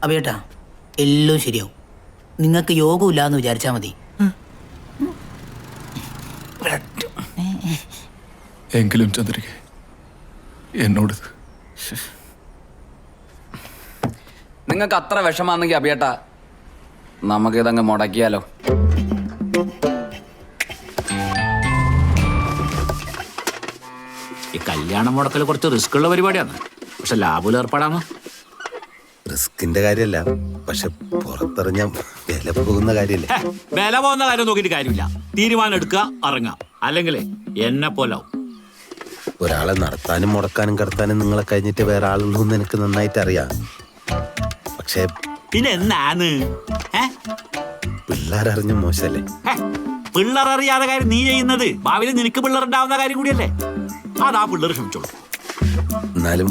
അബേട്ടാ എല്ലാം ശരിയാവും. നിങ്ങൾക്ക് യോഗമില്ല എന്ന് വിചാരിച്ചാൽ മതി. എങ്കിലും ചന്ദ്രിക എന്നോട് നിങ്ങൾക്ക് അത്ര വിഷമാണെങ്കിൽ അബിയേട്ടാ നമുക്കിതങ്ങ് മുടക്കിയാലോ? ഈ കല്യാണം മുടക്കൽ കുറച്ച് റിസ്ക് ഉള്ള പരിപാടിയാണ്, പക്ഷെ ലാഭം ഏർപ്പാടാണ്. റിസ്കിന്റെ കാര്യമല്ല, പക്ഷെ പുറത്തെറിഞ്ഞ വില പോകുന്ന കാര്യല്ലേ. വില പോകുന്ന കാര്യം നോക്കിയിട്ട് കാര്യമില്ല. തീരുമാനം എടുക്കുക, ഇറങ്ങാം. അല്ലെങ്കിൽ എന്നെ പോലാവും. ഒരാളെ നടത്താനും മുടക്കാനും കടത്താനും നിങ്ങളെ കഴിഞ്ഞിട്ട് വേറെ ആളുള്ളൂ എന്ന് എനിക്ക് നന്നായിട്ട് അറിയാം. പക്ഷെ പിന്നെ എന്നാണ് പിള്ളേരറിഞ്ഞ മോശല്ലേ? പിള്ളേർ അറിയാതെ കാര്യം നീ ചെയ്യുന്നത് ഭാവിയിൽ നിനക്ക് പിള്ളേരുണ്ടാവുന്ന കാര്യം കൂടിയല്ലേ. അതാ പിള്ളേർ ക്ഷമിച്ചോളൂ. എന്നാലും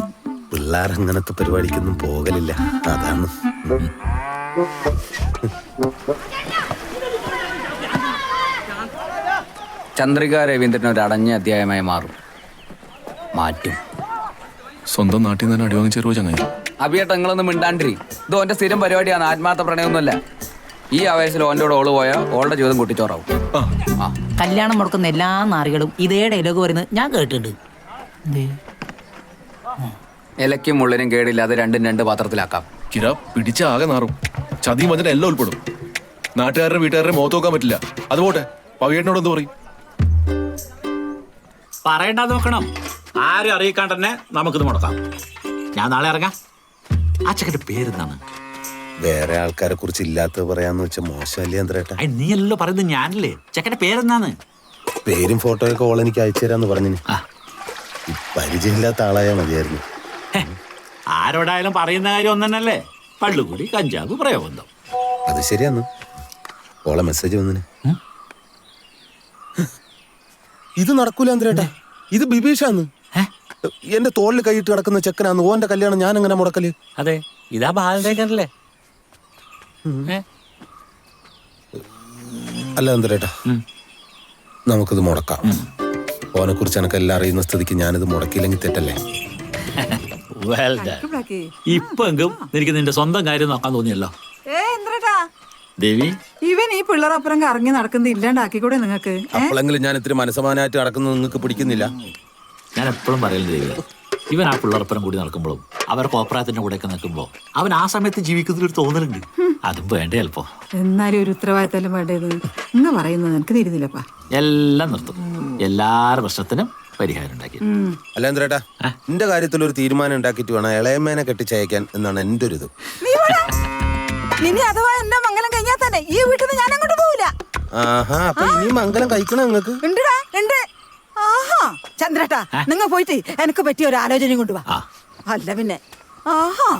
പിള്ളേർ അങ്ങനത്തെ പരിപാടിക്കൊന്നും പോകലില്ല, അതാണ്. ചന്ദ്രിക രവീന്ദ്രൻ ഒരു അടഞ്ഞ അധ്യായമായി മാറ്റും. സ്വന്തം നാട്ടിൽ നിന്ന് തന്നെ അടിവാങ്ങി ചേരുവോ ചങ്ങായി? അബിയേട്ട നിങ്ങളൊന്നും മിണ്ടാണ്ടിരി. ഇത് ഓന്റെ സ്ഥിരം പരിപാടിയാണ്, ആത്മാർത്ഥ പ്രണയമൊന്നുമല്ല. ഈ ആവേശത്തിൽ ഓൻ്റെ കൂടെ ഓള് പോയാൽ ഓളുടെ ജീവിതം കുട്ടിച്ചോറാവും. കല്യാണം മുടക്കുന്ന എല്ലാ നാറികളും ഇതേ ഡയലോഗ് പറയുന്നത് ഞാൻ കേട്ടിട്ടുണ്ട്. ഇലയ്ക്കും മുള്ളിനും കേടില്ലാതെ രണ്ടും രണ്ട് പാത്രത്തിലാക്കാം. കിര പിടിച്ച ആകെ നാറും. ചതിയും വന്നിട്ട് എല്ലാം ഉൾപ്പെടും. നാട്ടുകാരുടെ വീട്ടുകാരുടെ മുഖത്ത് നോക്കാൻ പറ്റില്ല. അതുപോട്ടെ, പവിയേട്ടനോട് എന്ത് പറയും? പറയണ്ട നോക്കണം. ആരും അറിയിക്കാണ്ട് തന്നെ നമുക്കിത് മുടക്കാം. ഞാൻ നാളെ ഇറങ്ങാം. ആ ചെക്കൻ്റെ പേരെന്താണ്? വേറെ ആൾക്കാരെ കുറിച്ച് ഇല്ലാത്തത് പറയാന്ന് വെച്ചാൽ മോശമല്ലേ ചന്ദ്രേട്ടാ? നീ അല്ലല്ലോ പറയുന്നത്, ഞാനല്ലേ. ചെക്കൻ്റെ പേരെന്താണ്? പേരും ഫോട്ടോയൊക്കെ ഓൾ എനിക്ക് അയച്ചു തരാന്ന് പറഞ്ഞു. പരിചയമില്ലാത്ത ആളായാ മതിയായിരുന്നു. ആരോടായാലും പറയുന്ന കാര്യം ഒന്നല്ലേ. പള്ളുകൂടി കഞ്ചാവ് പ്രയോഗം. അത് ശരിയാന്ന്. ഓളെ മെസ്സേജ് വന്നിന്. ഇത് നടക്കൂല ചന്ദ്രേട്ടാ, ഇത് ബിബീഷാന്ന്. എന്റെ തോളിൽ കൈയിട്ട് കിടക്കുന്ന ചെക്കനാന്ന്. ഓന്റെ കല്യാണം ഞാൻ എങ്ങനെ മുടക്കല്? അതെ, ഇതാ ബാലരേഖനല്ലേ. അല്ല ചന്ദ്രേട്ടാ, നമുക്കിത് മുടക്കാം. ഓനെ കുറിച്ച് എനക്ക് എല്ലാം അറിയുന്ന സ്ഥിതിക്ക് ഞാനിത് മുടക്കിയില്ലെങ്കിൽ തെറ്റല്ലേ? ഇപ്പെങ്കിലും എനിക്ക് നിന്റെ സ്വന്തം കാര്യം നോക്കാൻ തോന്നിയല്ലോ ദേവി. ഇവൻ ഈ പിള്ളേരപ്പുറം കറങ്ങി നടക്കുന്നത് ഇല്ലാണ്ടാക്കി കൂടെ നിങ്ങൾക്ക്? അപ്പോഴെങ്കിലും ഞാൻ ഇത്തിരി മനസ്സമാനായിട്ട് നടക്കുന്നത് നിങ്ങൾക്ക് പിടിക്കുന്നില്ല? ഞാൻ എപ്പോഴും പറയല് ദേവി, ഇവൻ ആ പിള്ളേർപ്പുറം കൂടി നടക്കുമ്പോഴും അവർ കോപ്രായത്തിന്റെ കൂടെയൊക്കെ നിൽക്കുമ്പോൾ അവൻ ആ സമയത്ത് ജീവിക്കുന്നതിൽ ഒരു തോന്നലുണ്ട്. അതും വേണ്ടേ അല്പോ. എന്നാലും ഒരു ഉത്തരവാദിത്തം വേണ്ടത് ഇന്ന് പറയുന്നത് എനിക്ക് തിരിഞ്ഞില്ലപ്പാ. എല്ലാം നിർത്തും. എല്ലാവരുടെ പ്രശ്നത്തിനും പരിഹാരം ഉണ്ടാക്കി. അല്ല ചന്ദ്രേട്ടാ, എന്റെ കാര്യത്തിൽ ഒരു തീരുമാനം ഉണ്ടാക്കിയിട്ട് വേണം ഇളയമ്മേനെ കെട്ടിച്ചയക്കാൻ എന്നാണ് എന്റെ ഒരു ഇത്. ഇനി അഥവാ എന്റെ മംഗലം കഴിഞ്ഞാൽ തന്നെ ഈ വീട്ടിൽ നിന്ന് ഞാൻ അങ്ങോട്ട് പോവില്ല. ആഹാ, അപ്പൊ ഇനി മംഗലം കഴിക്കണം നിങ്ങൾക്ക്? ഉണ്ട്. ആഹാ ചന്ദ്രേട്ടാ, നിങ്ങൾ പോയിട്ട് എനിക്ക് പറ്റിയ ഒരു ആലോചനയും കൊണ്ടുപോവാ. അല്ല പിന്നെ ആഹാ